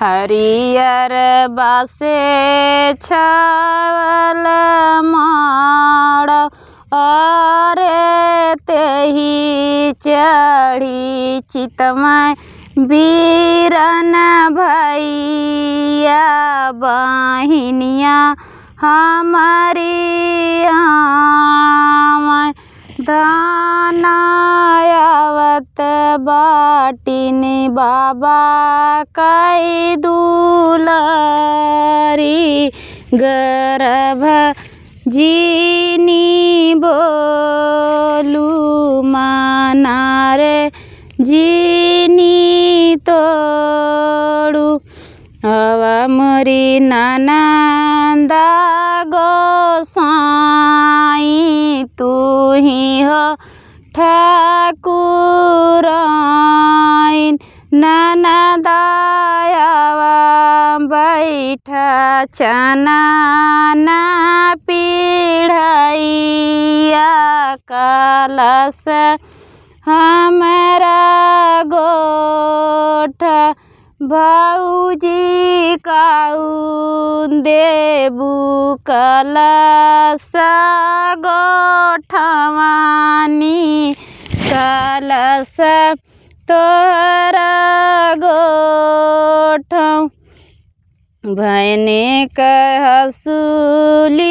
हरियर बासे छावल माड़ अरे तेही चढ़ी चितमय बीरन भैया बहिनिया हमारी दानायावत बाटिन बाबा कई दुलारी गर्भ जीनी बोलू मनारे जीनी तोड़ू हवा मोरी ननंदा गोसाई तू ही हो ठाकुराइन ननदायावा बैठा चनान पीढ़ैया कलश हमरा गोठ भौजी काउन देबू कलश गोठवानी कलश तोहरा गोठ भैने कहसुली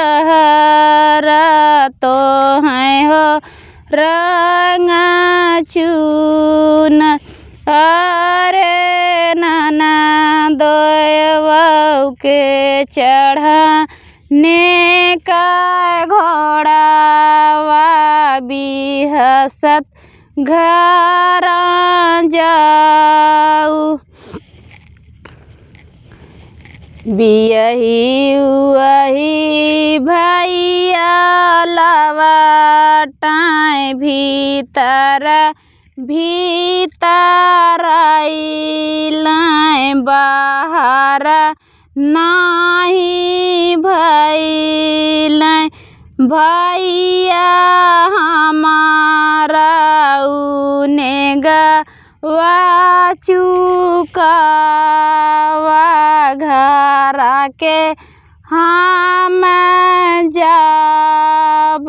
गुजहरा तो हैं हो रंगा चून अरे नाना दोयवऊ के चढ़ाने का घोड़ावा बिहसत घर जाऊ बियही उही भैया लवटाए भीतर आइलाए बाहर नाही भइलाए भैया हमारा उनेगवा चुकावा घर के हम जाब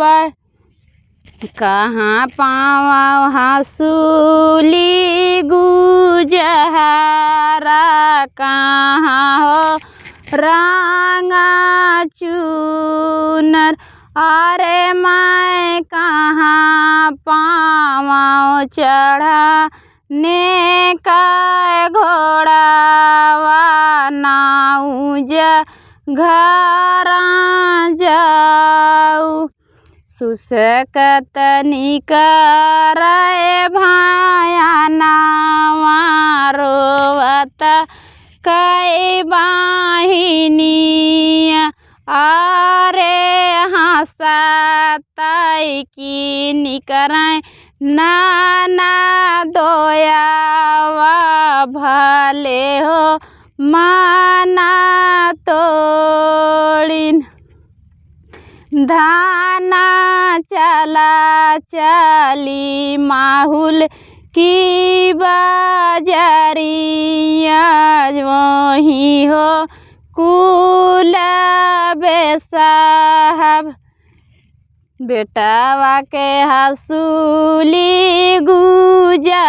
कहाँ पावा हंसुली गुजहरा कहाँ हो रंगा चूनर अरे मैं कहाँ पावा चढ़ाने का घोड़ावा नाउज घर जाऊ सुसकत निकरे भाया नावा रोवत कई बाहिनिया अरे हंसतई की निकरें नाना दोयावा भले हो माना तोड़िन धाना चला चली माहुल की बाजरिया वही हो कुल बेसाहब बेटावा के हंसुली गुजा